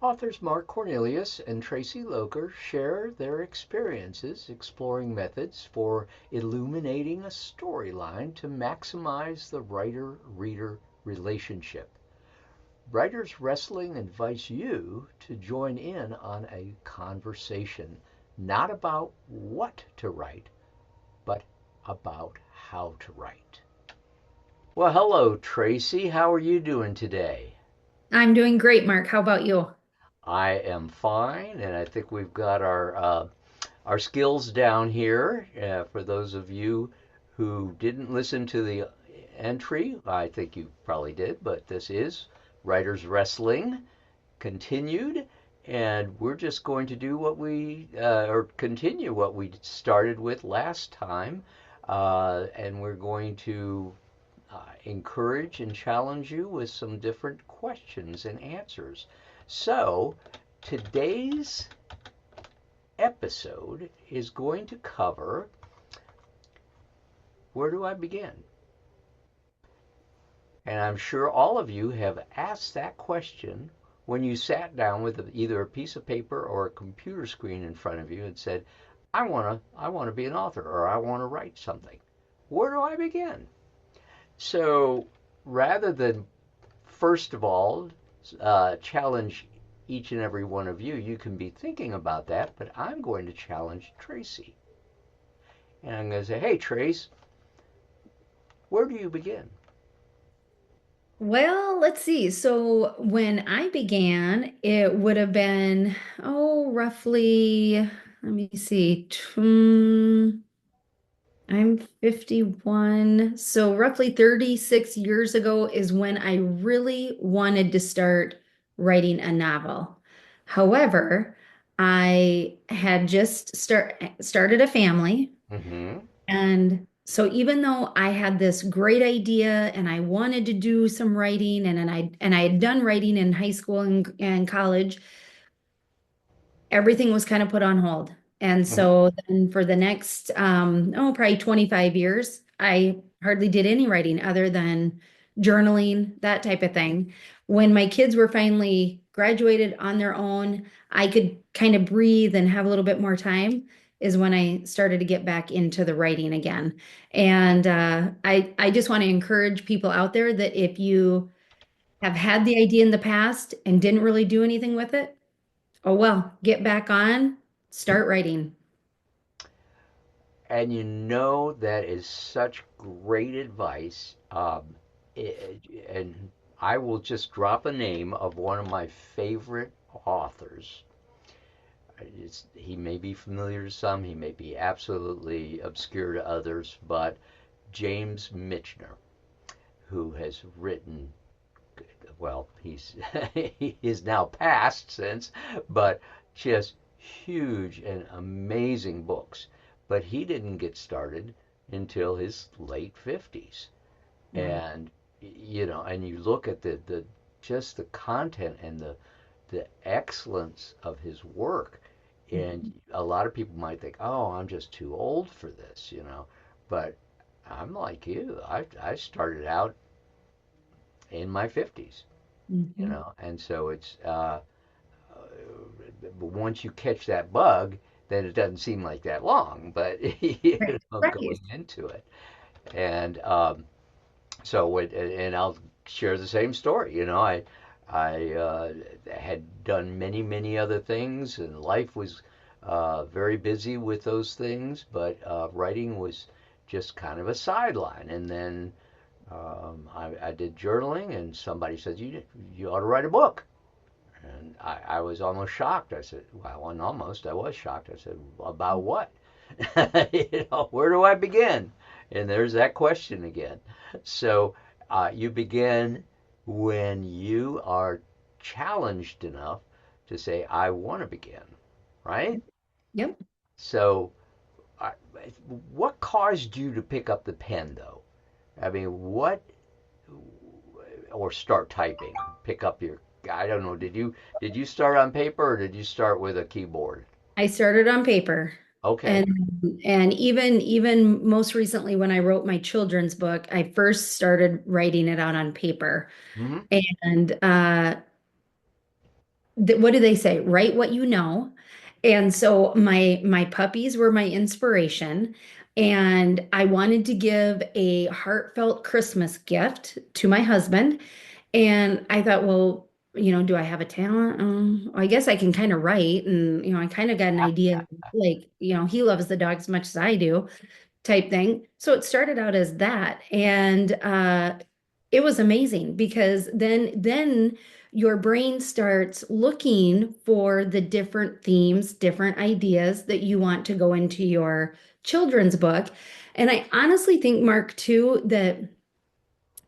Authors Mark Cornelius and Traci Loecker share their experiences exploring methods for illuminating a storyline to maximize the writer reader relationship. Writers Wrestling invites you to join in on a conversation not about what to write, but about how to write. Well, hello, Traci. How are you doing today? I'm doing great, Mark. How about you? I am fine, and I think we've got our skills down here. For those of you who didn't listen to the entry, I think you probably did, but this is Writers Wrestling continued, and we're just going to do what or continue what we started with last time, and we're going to encourage and challenge you with some different questions and answers. So, today's episode is going to cover where do I begin? And I'm sure all of you have asked that question when you sat down with either a piece of paper or a computer screen in front of you and said, I want to be an author or I want to write something. Where do I begin? So rather than first of all challenge each and every one of you, you can be thinking about that, but I'm going to challenge Traci. And I'm going to say, hey, Trace, where do you begin? Well, let's see. So when I began, it would have been, roughly, let me see, I'm 51. So roughly 36 years ago is when I really wanted to start writing a novel. However, I had just started a family. Mm-hmm. And so even though I had this great idea and I wanted to do some writing and I had done writing in high school and college, everything was kind of put on hold. And Mm-hmm. so then for the next probably 25 years, I hardly did any writing other than journaling, that type of thing. When my kids were finally graduated on their own, I could kind of breathe and have a little bit more time is when I started to get back into the writing again. And I just want to encourage people out there that if you have had the idea in the past and didn't really do anything with it, oh well, get back on, start writing. And that is such great advice. And I will just drop a name of one of my favorite authors. He may be familiar to some, he may be absolutely obscure to others, but James Michener, who has written, well, he is now passed since, but just huge and amazing books. But he didn't get started until his late 50s. Wow. And and you look at the just the content and the excellence of his work. And Mhm. a lot of people might think, "Oh, I'm just too old for this." But I'm like you. I started out in my 50s, Mhm. and so it's but once you catch that bug, then it doesn't seem like that long, but Right. Right. going into it. And and I'll share the same story. I had done many other things, and life was very busy with those things, but writing was just kind of a sideline. And then I did journaling, and somebody said, you ought to write a book. And I was almost shocked. I said, well, I wasn't almost, I was shocked. I said, about what? Where do I begin? And there's that question again. So you begin when you are challenged enough to say, I want to begin, right? Yep. So uh, what caused you to pick up the pen, though? I mean, or start typing, pick up your, I don't know, did you start on paper or did you start with a keyboard? I started on paper. Okay. And and even most recently when I wrote my children's book, I first started writing it out on paper. Hmm. And what do they say? Write what you know. And so my puppies were my inspiration, and I wanted to give a heartfelt Christmas gift to my husband. And I thought, well, do I have a talent? I guess I can kind of write, and I kind of got an idea. Like, he loves the dog as much as I do, type thing. So it started out as that, and it was amazing because then your brain starts looking for the different themes, different ideas that you want to go into your children's book. And I honestly think, Mark, too, that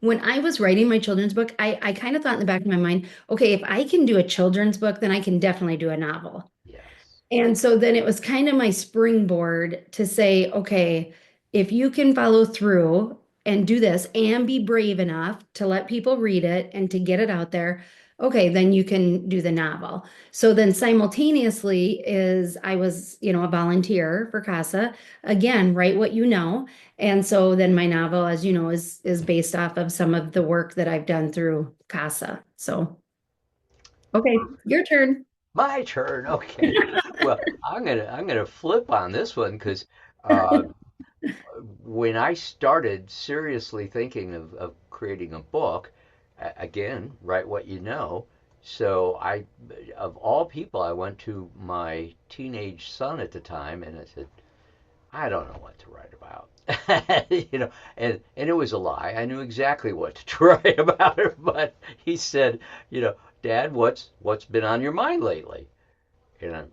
when I was writing my children's book, I kind of thought in the back of my mind, okay, if I can do a children's book, then I can definitely do a novel. Yes. And so then it was kind of my springboard to say, okay, if you can follow through and do this and be brave enough to let people read it and to get it out there, okay, then you can do the novel. So then simultaneously is I was, a volunteer for CASA. Again, write what you know. And so then my novel, as you know, is based off of some of the work that I've done through CASA. So, okay, your turn. My turn. Okay. Well, I'm gonna flip on this one because uh, when I started seriously thinking of creating a book, again, write what you know. So of all people, I went to my teenage son at the time and I said, I don't know what to write about. And it was a lie. I knew exactly what to write about it, but he said, Dad, what's been on your mind lately? And I,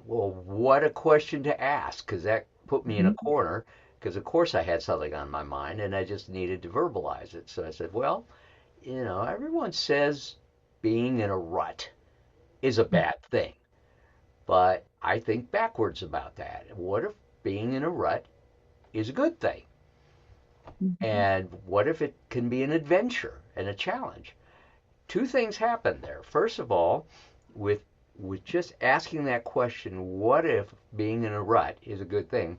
well, what a question to ask, because that put me in a Mhm. corner. Because of course I had something on my mind, and I just needed to verbalize it. So I said, well, everyone says being in a rut is a bad thing, but I think backwards about that. What if being in a rut is a good thing? Mhm. And what if it can be an adventure and a challenge? Two things happen there. First of all, with with just asking that question, what if being in a rut is a good thing?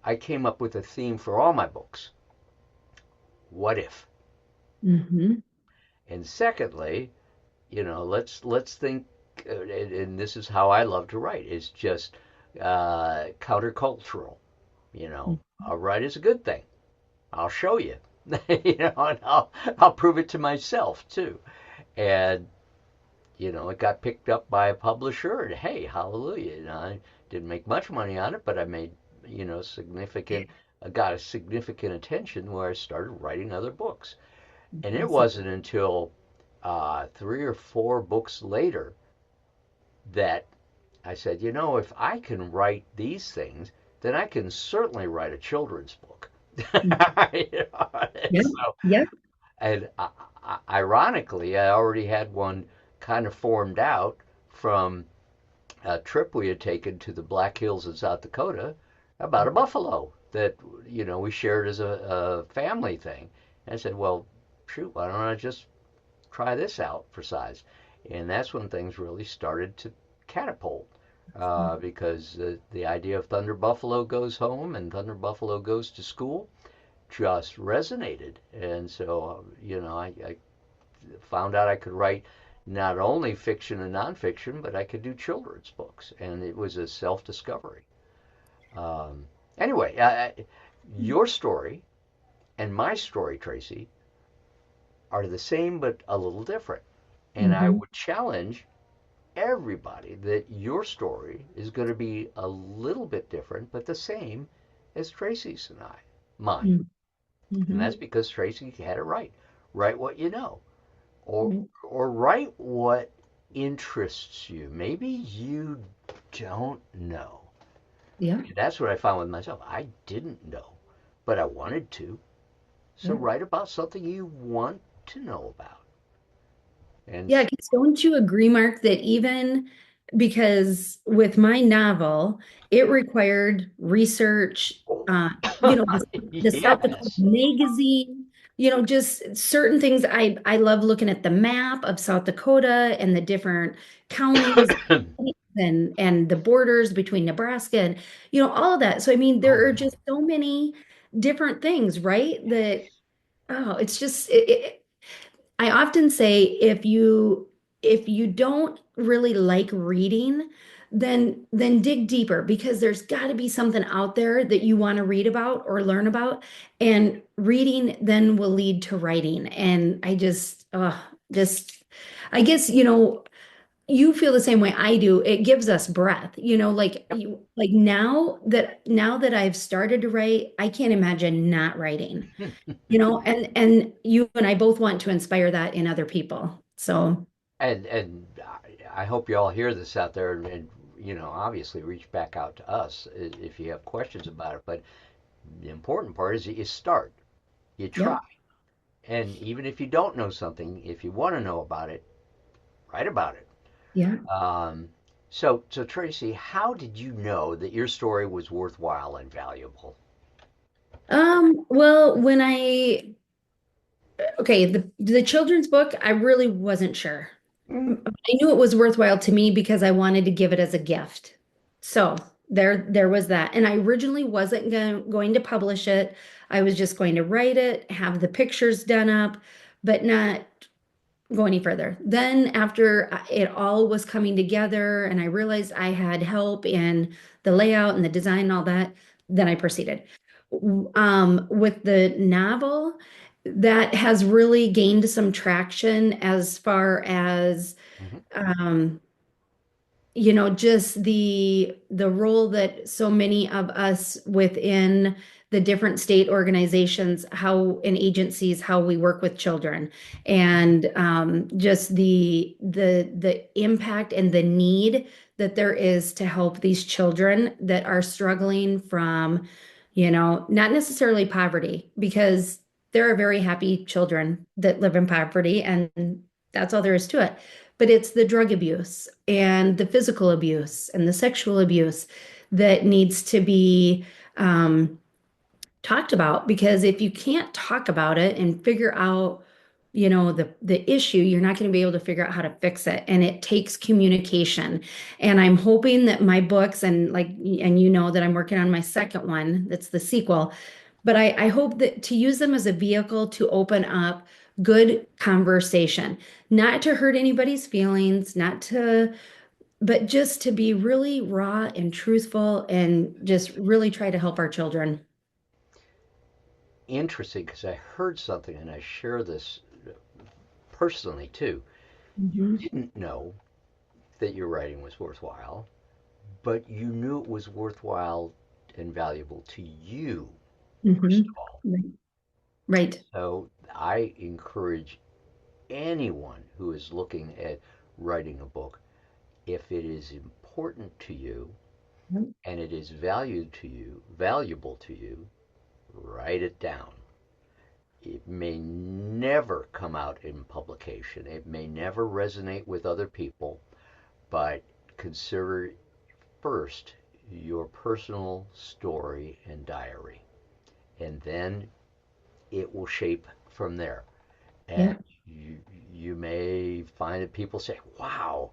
I came up with a theme for all my books. What if? Mhm. And secondly, let's think, and this is how I love to write, is just countercultural. You know, a rut is a good thing. I'll show you. And I'll prove it to myself too. And it got picked up by a publisher, and hey, hallelujah. I didn't make much money on it, but I made, significant, got a significant attention where I started writing other books. And it Awesome. wasn't until 3 or 4 books later that I said, if I can write these things, then I can certainly write a children's book. Yeah. So, Yeah. and ironically, I already had one kind of formed out from a trip we had taken to the Black Hills in South Dakota about a buffalo that we shared as a family thing. And I said, well, shoot, why don't I just try this out for size? And that's when things really started to catapult. Because the idea of Thunder Buffalo goes home and Thunder Buffalo goes to school just resonated. And so, I found out I could write not only fiction and nonfiction, but I could do children's books, and it was a self-discovery. Um, anyway, your story and my story, Traci, are the same but a little different. And I Mhm. would challenge everybody that your story is going to be a little bit different, but the same as Tracy's and mine. Mhm. And that's Mhm. because Tracy had it right. Write what you know. or Mhm. or write what interests you. Maybe you don't know. Yeah. And that's what I found with myself. I didn't know, but I wanted to. So Yeah. write about something you want to know about. And Yeah, because don't you agree, Mark, that even because with my novel, it required research, the South Dakota yes. magazine, just certain things. I love looking at the map of South Dakota and the different counties and the borders between Nebraska and all of that. So I mean, Oh there are yeah. just so many different things, right? That it's just I often say if you if you don't really like reading, then dig deeper because there's got to be something out there that you want to read about or learn about, and reading then will lead to writing. And just I guess you feel the same way I do. It gives us breath. Like now that I've started to write, I can't imagine not writing. And you and I both want to inspire that in other people. So, And I hope you all hear this out there, and obviously reach back out to us if you have questions about it. But the important part is you start, you try, yep. and even if you don't know something, if you want to know about it, write about it. Yeah. Um, so Tracy, how did you know that your story was worthwhile and valuable? Well, okay, the children's book, I really wasn't sure. Mm. I knew it was worthwhile to me because I wanted to give it as a gift. So there was that. And I originally wasn't going to publish it. I was just going to write it, have the pictures done up, but not go any further. Then after it all was coming together and I realized I had help in the layout and the design and all that, then I proceeded. With the novel, that has really gained some traction as far as Hmm. um, just the role that so many of us within the different state organizations, how in agencies, how we work with children, and just the impact and the need that there is to help these children that are struggling from, not necessarily poverty, because there are very happy children that live in poverty, and that's all there is to it, but it's the drug abuse and the physical abuse and the sexual abuse that needs to be um, talked about. Because if you can't talk about it and figure out, the issue, you're not going to be able to figure out how to fix it. And it takes communication. And I'm hoping that my books and that I'm working on my second one, that's the sequel, but I hope that to use them as a vehicle to open up good conversation, not to hurt anybody's feelings, but just to be really raw and truthful and just really try to help our children. Interesting, because I heard something, and I share this personally too. You Hmm. didn't know that your writing was worthwhile, but you knew it was worthwhile and valuable to you, first Hmm. of all. Right. Right. So I encourage anyone who is looking at writing a book, if it is important to you Yep. and it is valuable to you, write it down. It may never come out in publication. It may never resonate with other people, but consider first your personal story and diary, and then it will shape from there. And Yep. you may find that people say, "Wow,"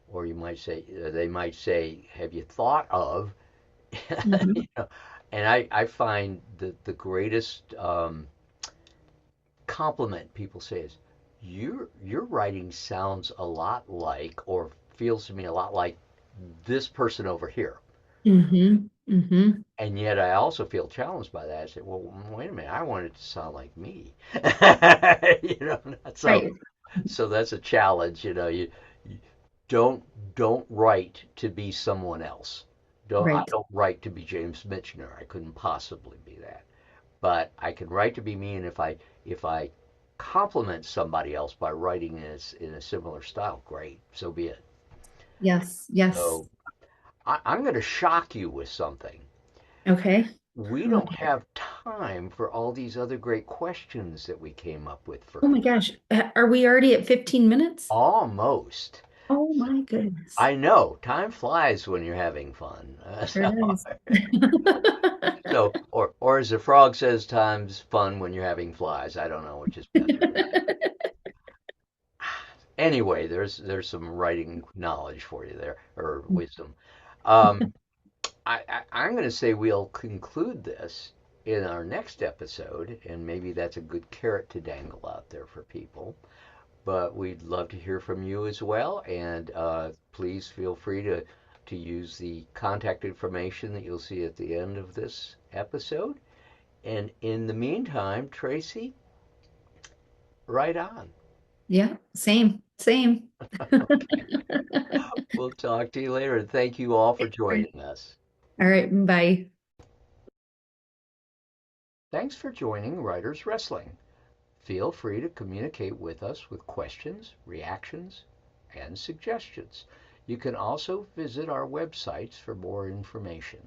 or they might say, "Have you thought of?" you Hmm. know, and I find that the greatest compliment people say is, "Your writing sounds a lot like, or feels to me a lot like this person over here." Hmm. Hmm. And yet I also feel challenged by that. I say, well, wait a minute, I want it to sound like me. you know, so Right. so that's a challenge. You don't write to be someone else. I Right. don't write to be James Michener. I couldn't possibly be that. But I can write to be me, and if I compliment somebody else by writing in a similar style, great, so be it. Yes. Yes. So I'm going to shock you with something. Okay. We Oh, don't have time for all these other great questions that we came up with for oh my people. gosh. Are we already at 15 minutes? Almost. Oh So, my goodness. I know time flies when you're having fun. Sure does. Or as the frog says, time's fun when you're having flies. I don't know which is better. Anyway, there's some writing knowledge for you there, or wisdom. Um, I'm going to say we'll conclude this in our next episode, and maybe that's a good carrot to dangle out there for people. but we'd love to hear from you as well. And please feel free to use the contact information that you'll see at the end of this episode. And in the meantime, Traci, right on. Yeah, same, same. Okay. We'll talk to you later. Thank you all for joining us. All right, bye. Thanks for joining Writers Wrestling. Feel free to communicate with us with questions, reactions, and suggestions. You can also visit our websites for more information.